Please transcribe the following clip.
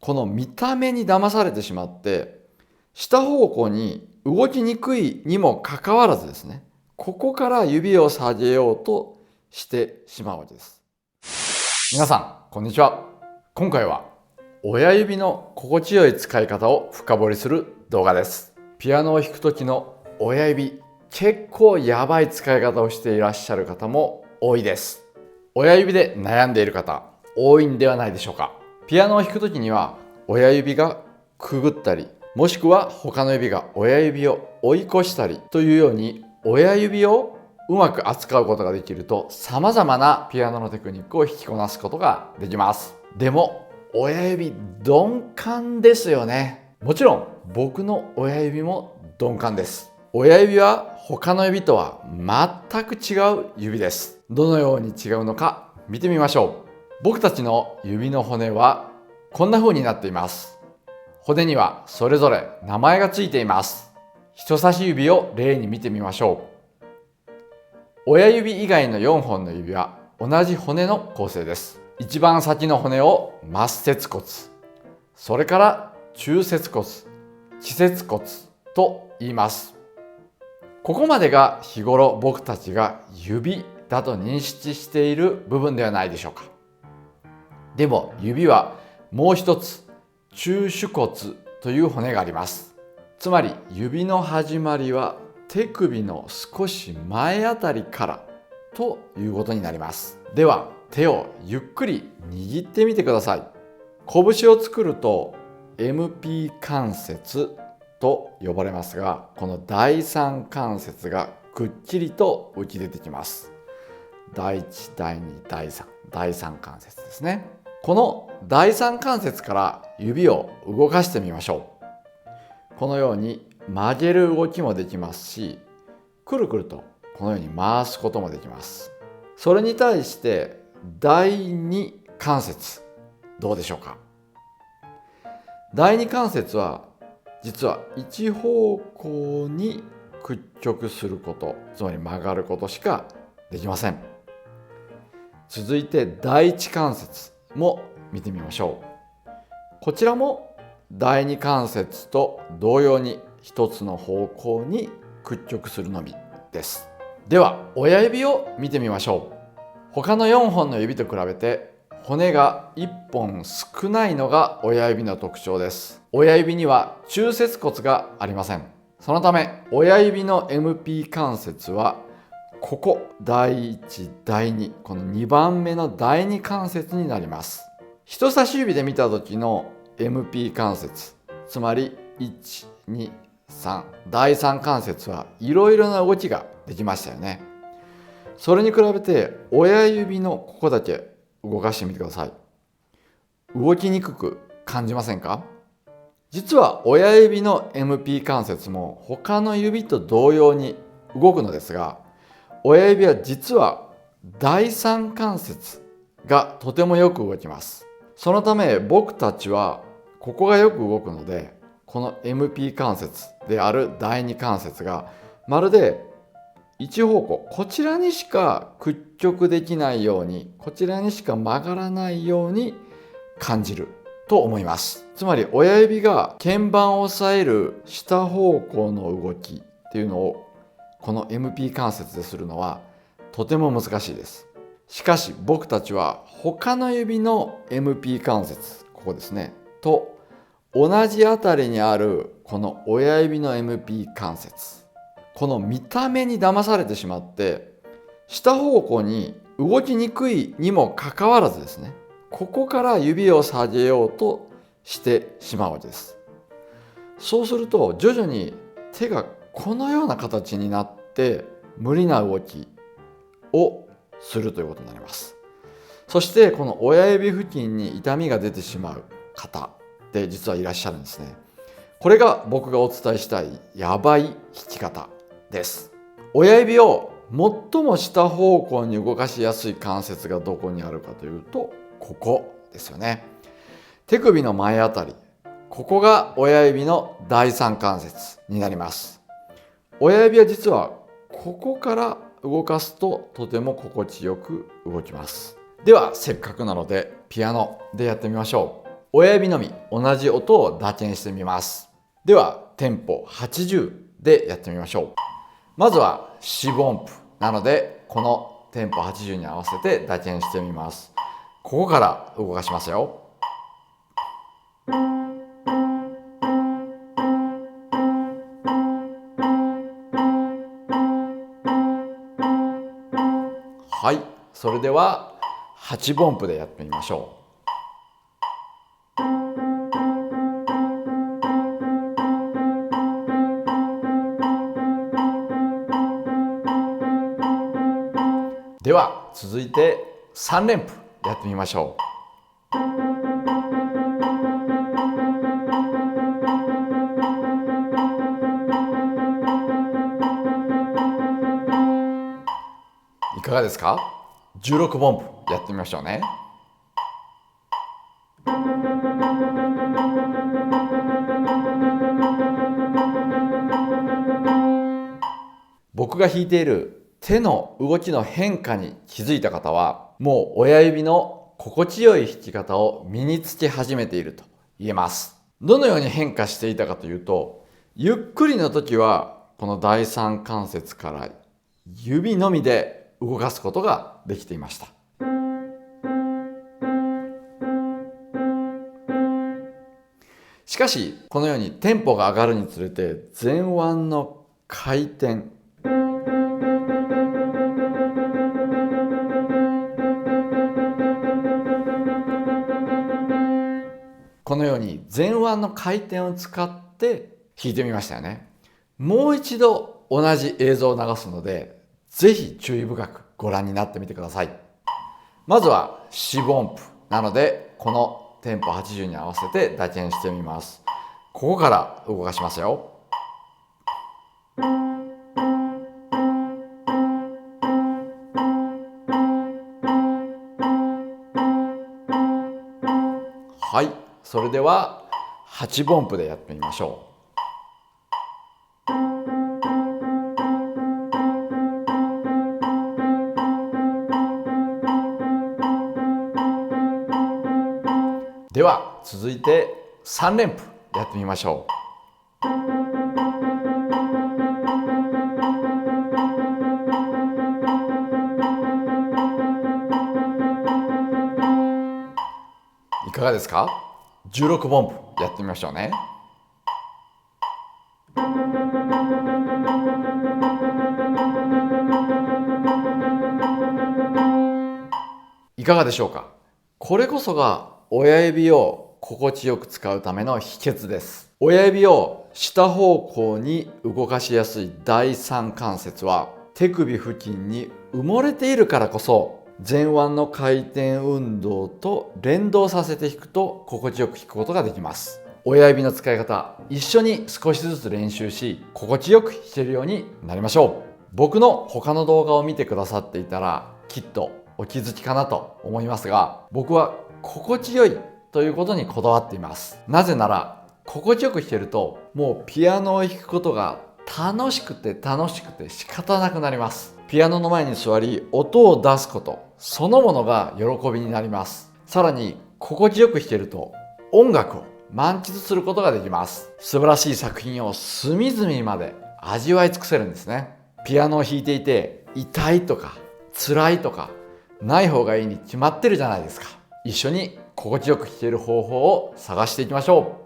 この見た目に騙されてしまって、下方向に動きにくいにもかかわらずですね、ここから指を下げようとしてしまうわけです。皆さん、こんにちは。今回は親指の心地よい使い方を深掘りする動画です。ピアノを弾く時の親指、結構やばい使い方をしていらっしゃる方も多いです。親指で悩んでいる方、多いんではないでしょうか。ピアノを弾く時には親指がくぐったり、もしくは他の指が親指を追い越したりというように、親指をうまく扱うことができると、様々なピアノのテクニックを弾きこなすことができます。でも親指鈍感ですよね。もちろん僕の親指も鈍感です。親指は他の指とは全く違う指です。どのように違うのか見てみましょう。僕たちの指の骨はこんな風になっています。骨にはそれぞれ名前がついています。人差し指を例に見てみましょう。親指以外の4本の指は同じ骨の構成です。一番先の骨を末節骨、それから中節骨、遅節骨と言います。ここまでが日頃僕たちが指だと認識している部分ではないでしょうか。でも指はもう一つ、中手骨という骨があります。つまり指の始まりは手首の少し前あたりからということになります。では手をゆっくり握ってみてください。拳を作ると MP 関節と呼ばれますが、この第三関節がくっきりと浮き出てきます。第1、第2、第3関節ですね。この第三関節から指を動かしてみましょう。このように曲げる動きもできますし、くるくるとこのように回すこともできます。それに対して第二関節、どうでしょうか。第二関節は実は一方向に屈曲すること、つまり曲がることしかできません。続いて第一関節も見てみましょう。こちらも第二関節と同様に一つの方向に屈曲するのみです。では親指を見てみましょう。他の4本の指と比べて骨が1本少ないのが親指の特徴です。親指には中節骨がありません。そのため親指の MP 関節はここ第1、第2、この2番目の第2関節になります。人差し指で見た時の MP 関節、つまり1、2、3、第3関節はいろいろな動きができましたよね。それに比べて親指のここだけ動かしてみてください。動きにくく感じませんか？実は親指の MP 関節も他の指と同様に動くのですが、親指は実は第三関節がとてもよく動きます。そのため僕たちはここがよく動くので、この MP 関節である第二関節がまるで一方向、こちらにしか屈曲できないように、こちらにしか曲がらないように感じると思います。つまり親指が鍵盤を押さえる下方向の動きっていうのをこの MP 関節でするのはとても難しいです。しかし僕たちは他の指の MP 関節、ここですね、と同じあたりにあるこの親指の MP 関節、この見た目に騙されてしまって下方向に動きにくいにもかかわらずですね、ここから指を下げようとしてしまうわけです。そうすると徐々に手がこのような形になって無理な動きをするということになります。そしてこの親指付近に痛みが出てしまう方って実はいらっしゃるんですね。これが僕がお伝えしたいやばい弾き方です。親指を最も下方向に動かしやすい関節がどこにあるかというと、ここですよね。手首の前あたり、ここが親指の第三関節になります。親指は実はここから動かすととても心地よく動きます。ではせっかくなのでピアノでやってみましょう。親指のみ同じ音を打鍵してみます。ではテンポ80でやってみましょう。まずは四分音符なので、このテンポ80に合わせて打鍵してみます。ここから動かしますよ。はい、それでは8分音符でやってみましょう。では続いて3連符やってみましょう。いかがですか？16分音符やってみましょうね。僕が弾いている手の動きの変化に気づいた方は、もう親指の心地よい弾き方を身につけ始めていると言えます。どのように変化していたかというと、ゆっくりの時はこの第三関節から指のみで動かすことができていました。しかしこのようにテンポが上がるにつれて前腕の回転、このように前腕の回転を使って弾いてみましたよね。もう一度同じ映像を流すので、ぜひ注意深くご覧になってみてください。まずは四分音符なので、このテンポ80に合わせて打鍵してみます。ここから動かしますよ。はい、それでは8分音符でやってみましょう。では続いて3連符やってみましょう。いかがですか？16分音符やってみましょうね。いかがでしょうか？これこそが親指を心地よく使うための秘訣です。親指を下方向に動かしやすい第三関節は手首付近に埋もれているからこそ、前腕の回転運動と連動させて弾くと心地よく弾くことができます。親指の使い方、一緒に少しずつ練習し、心地よく弾けるようになりましょう。僕の他の動画を見てくださっていたら、きっとお気づきかなと思いますが、僕は心地よいということにこだわっています。なぜなら、心地よく弾けると、もうピアノを弾くことが楽しくて仕方なくなります。ピアノの前に座り、音を出すこと、そのものが喜びになります。さらに、心地よく弾けると、音楽を満喫することができます。素晴らしい作品を隅々まで味わい尽くせるんですね。ピアノを弾いていて、痛いとか、辛いとか、ない方がいいに決まってるじゃないですか。一緒に心地よく弾ける方法を探していきましょう。